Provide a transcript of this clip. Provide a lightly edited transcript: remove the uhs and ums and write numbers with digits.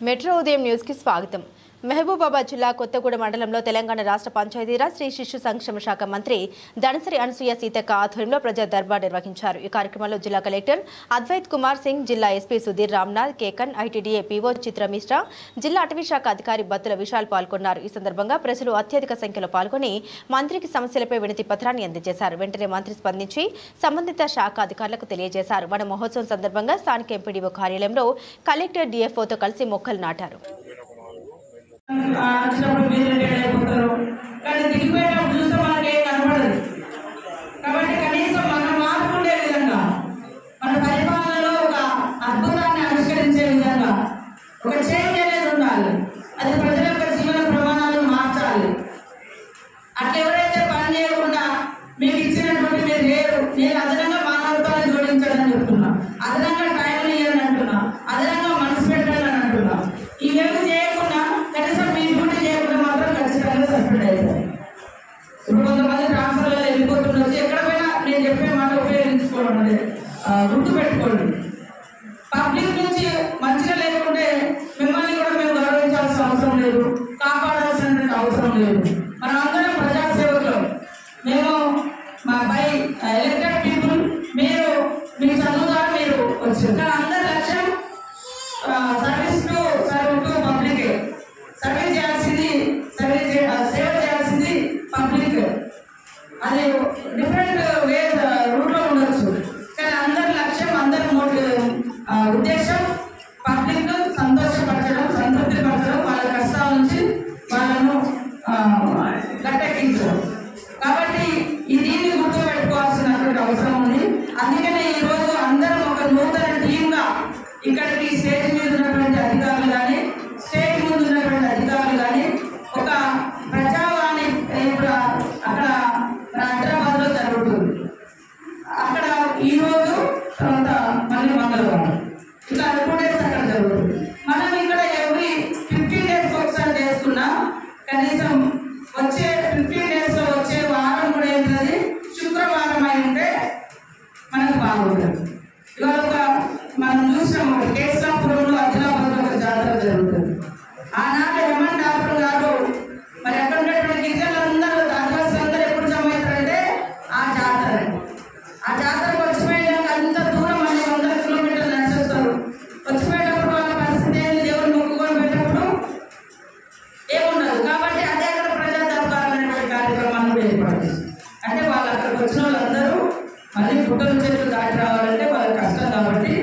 Metro ఉదయం news కి స్వాగతం. మహబూబాబాద్ జిల్లా కొత్తగూడ మండలంలో తెలంగాణ రాష్ట్ర పంచాయతీరాజ్ శ్రీ శిశు సంక్షేమ శాఖ మంత్రి దనసరి అనసూయ సీతక్క ఆధ్వర్యంలో ప్రజా దర్బార్ నిర్వహించారు. ఈ కార్యక్రమంలో జిల్లా కలెక్టర్ అద్వైత్ కుమార్ సింగ్, జిల్లా SP Sudheer Ramnath, Kekan, ITDA PO చిత్రమిశ్రా, జిల్లా అటవీ శాఖ అధికారి బత్తుల విశాల్ పాల్గొన్నారు. ఈ సందర్భంగా ప్రజలు అత్యధిక సంఖ్యలో పాల్గొని మంత్రికి సమస్యలపై వినతి పత్రాన్ని అందజేశారు. వెంటనే మంత్రి స్పందించి సంబంధిత శాఖ అధికారులకు తెలియజేశారు. వన మహోత్సవం సందర్భంగా స్థానిక ఎంపీడీఓ కార్యాలయంలో కలెక్టర్ డిఎఫ్ఓతో కలిసి మొక్కలు నాటారు. వచ్చినప్పుడు మీరు రిటైర్ అయిపోతారు, కానీ దిగిపోయేటప్పుడు చూస్తే మనకి ఏం కనపడదు. కాబట్టి కనీసం మనం మార్పుండే విధంగా, మన పరిపాలనలో ఒక అద్భుతాన్ని ఆవిష్కరించే విధంగా ఒక చేంజ్ అనేది ఉండాలి. అది ప్రజల యొక్క జీవన ప్రమాణాలను మార్చాలి. అట్లా ఎవరైతే పని చేయకుండా మీకు ఇచ్చినటువంటి మీరు లేరు, నేను అదనంగా మానవత్వాన్ని జోడించాలని చెప్తున్నా, అదనంగా టైం ఇవ్వాలని అంటున్నా, అదనంగా మనసు పెట్టాలని అంటున్నా. ఇవేమి చేయకుండా కనీసం మీ డ్యూటీ చేయకుండా మాత్రం ఖచ్చితంగా సస్పెండ్ అవుతారు. ఇప్పుడు కొంతమంది ట్రాన్స్ఫర్లలో వెళ్ళిపోతుండొచ్చు. ఎక్కడ పోయినా నేను చెప్పే మాట ఉపయోగించుకోవడం అనేది గుర్తుపెట్టుకోండి. పబ్లిక్ నుంచి మంచిగా లేకుంటే మిమ్మల్ని కూడా మేము గౌరవించాల్సిన అవసరం లేదు, కాపాడాల్సిన అవసరం లేదు. మనం అందరం ప్రజాసేవకులు. మేము బై ఎలక్టెడ్ పీపుల్. మీరు మీ చదువుదారు మీరు వచ్చారు, కానీ అందరి లక్ష్యం సర్వీస్ టు పబ్లిక్. సర్వీస్ చేయాల్సింది సేవ చేయాల్సింది పబ్లిక్. అది డిఫరెంట్ రూట్లో ఉండొచ్చు, కానీ అందరి లక్ష్యం, అందరి ఉద్దేశం పబ్లిక్ సంతోషపరచడం, సంతృప్తి పరచడం, వాళ్ళ కష్టాల నుంచి వాళ్ళను గట్టెక్కించడం. కాబట్టి దీన్ని గుర్తుపెట్టుకోవాల్సినటువంటి అవసరం ఉంది. అందుకనే ఈరోజు అందరం ఒక నూతన టీంగా ఇక్కడికి స్టేజ్ మీద ఉన్నటువంటి అధికారులు కానీ, స్టేజ్ ముందు ఉన్నటువంటి అధికారులు కానీ, ఒక ప్రజావాణి ఇప్పుడు అక్కడ హైదరాబాద్లో జరుగుతుంది. అక్కడ ఈరోజు తర్వాత మళ్ళీ మంగళవారం ఇట్లా 2 days అక్కడ జరుగుతుంది. మనం ఇక్కడ ఎవ్రీ 15 days ఒకసారి చేసుకున్నా, కనీసం వచ్చే 15 days లో వచ్చే వారం కూడా ఏంటది శుక్రవారం అయి ఉంటే మనకు బాగుంటుంది. ఇవాళ ఒక మనం చూసినాము కేశవాపురంలో ఆదిలాబాద్లో ఒక జాతర జరుగుతుంది. ఆనాడు హేమంత్ డాక్టర్ గారు మరి అక్కడ ఉన్నటువంటి గిరిజనులందరూ, ఆదివాసులందరూ ఎప్పుడు జమ అవుతారంటే ఆ జాతరకు వచ్చిపోయాక అంత దూరం అన్ని 100 కిలోమీటర్లు నడిచేస్తారు. వచ్చిపోయేటప్పుడు వాళ్ళ పరిస్థితి ఏంటి, దేవుని మొక్కుకొని పెట్టినప్పుడు ఏముండదు. కాబట్టి అదే అక్కడ ప్రజా దర్బార్ అనేటువంటి కార్యక్రమాన్ని కూడా ఏర్పాటు. అంటే వాళ్ళు అక్కడికి వచ్చిన వాళ్ళందరూ మళ్ళీ పుట్టల చెట్లు దాటి రావాలంటే వాళ్ళ కష్టం. కాబట్టి